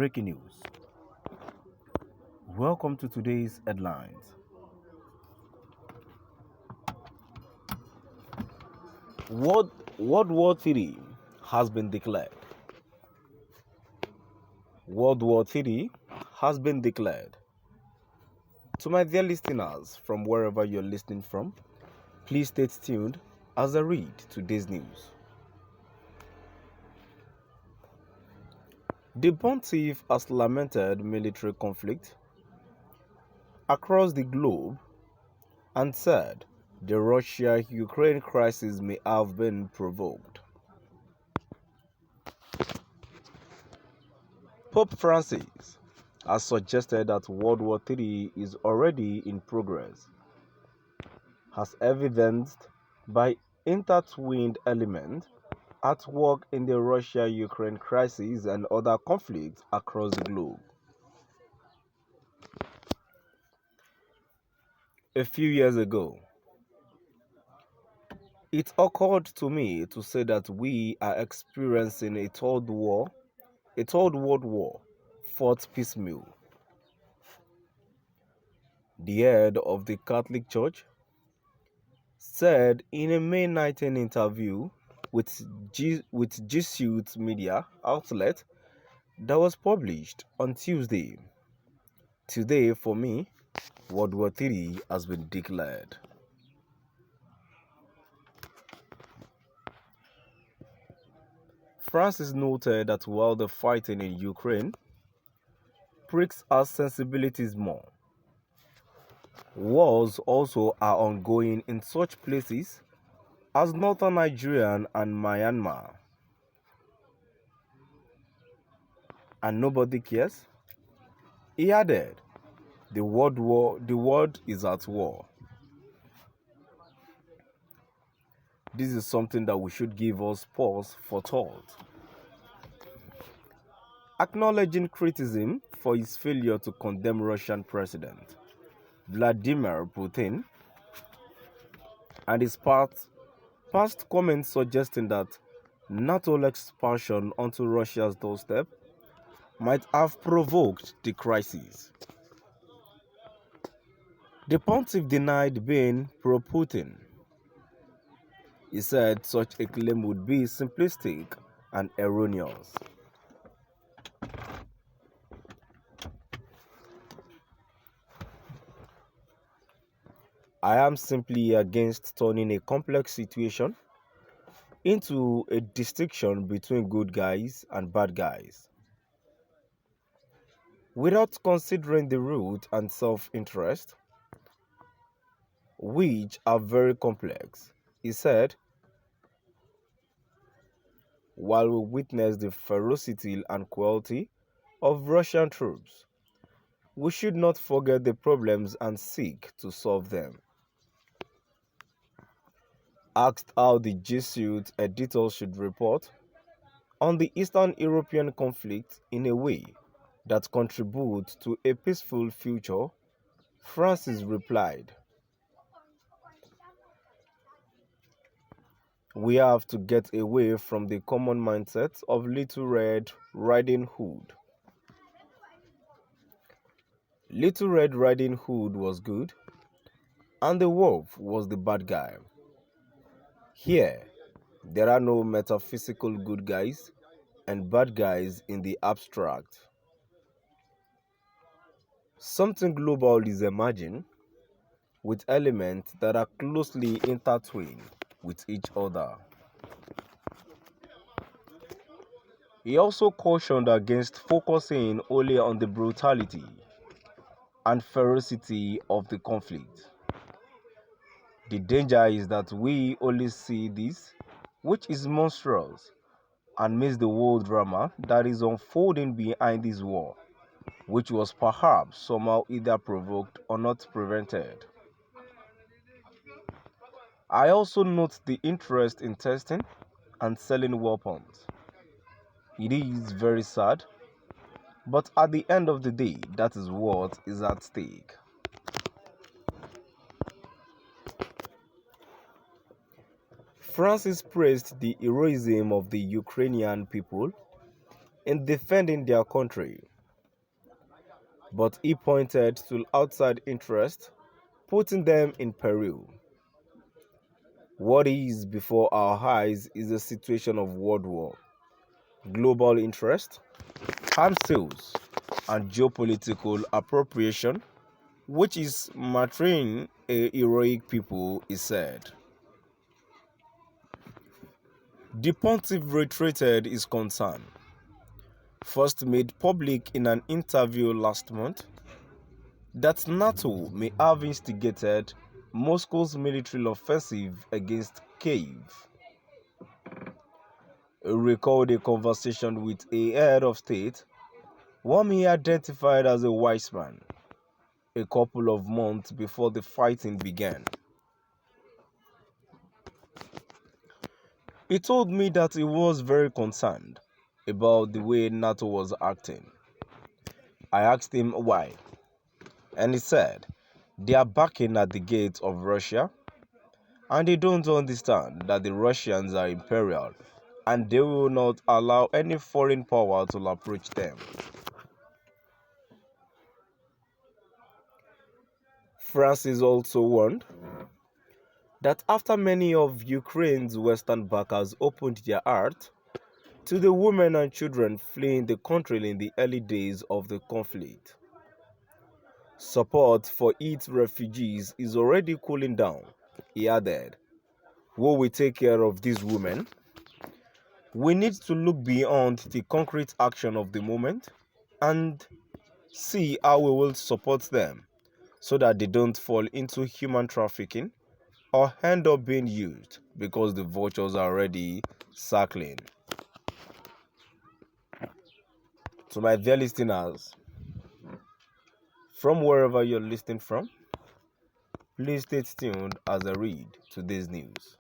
Breaking news. Welcome to today's headlines. World War III has been declared. World War III has been declared. To my dear listeners from wherever you're listening from, please stay tuned as I read today's news. The pontiff has lamented military conflict across the globe and said the Russia-Ukraine crisis may have been provoked. Pope Francis has suggested that World War III is already in progress, as evidenced by intertwined elements at work in the Russia-Ukraine crisis and other conflicts across the globe. A few years ago, it occurred to me to say that we are experiencing a third world war, fought piecemeal. The head of the Catholic Church said in a May 19 interview with Jesuit media outlet that was published on Tuesday. Today, for me, World War III has been declared. Francis noted that while the fighting in Ukraine pricks our sensibilities more, wars also are ongoing in such places as northern Nigeria and Myanmar. And nobody cares? He added, the world is at war. This is something that we should give us pause for thought. Acknowledging criticism for his failure to condemn Russian President Vladimir Putin and his past comments suggesting that NATO expansion onto Russia's doorstep might have provoked the crisis. The pontiff denied being pro-Putin. He said such a claim would be simplistic and erroneous. I am simply against turning a complex situation into a distinction between good guys and bad guys, without considering the root and self-interest, which are very complex. He said, while we witness the ferocity and cruelty of Russian troops, we should not forget the problems and seek to solve them. Asked how the Jesuit editor should report on the Eastern European conflict in a way that contributes to a peaceful future, Francis replied, we have to get away from the common mindset of Little Red Riding Hood. Little Red Riding Hood was good, and the wolf was the bad guy. Here, there are no metaphysical good guys and bad guys in the abstract. Something global is emerging with elements that are closely intertwined with each other. He also cautioned against focusing only on the brutality and ferocity of the conflict. The danger is that we only see this, which is monstrous, and miss the whole drama that is unfolding behind this war, which was perhaps somehow either provoked or not prevented. I also note the interest in testing and selling weapons. It is very sad, but at the end of the day, that is what is at stake. Francis praised the heroism of the Ukrainian people in defending their country but he pointed to outside interests, putting them in peril. What is before our eyes is a situation of world war, global interest, arms sales, and geopolitical appropriation, which is martyring a heroic people, he said. The pontiff reiterated his concern, first made public in an interview last month, that NATO may have instigated Moscow's military offensive against Kyiv. He recalled a conversation with a head of state, whom he identified as a wise man, a couple of months before the fighting began. He told me that he was very concerned about the way NATO was acting. I asked him why, and he said, they are backing at the gates of Russia, and they don't understand that the Russians are imperial, and they will not allow any foreign power to approach them. Francis also warned that after many of Ukraine's Western backers opened their hearts to the women and children fleeing the country in the early days of the conflict, support for its refugees is already cooling down. He added, "Will we take care of these women? We need to look beyond the concrete action of the moment and see how we will support them so that they don't fall into human trafficking or end up being used because the vultures are already circling." To my dear listeners, from wherever you're listening from, please stay tuned as I read today's news.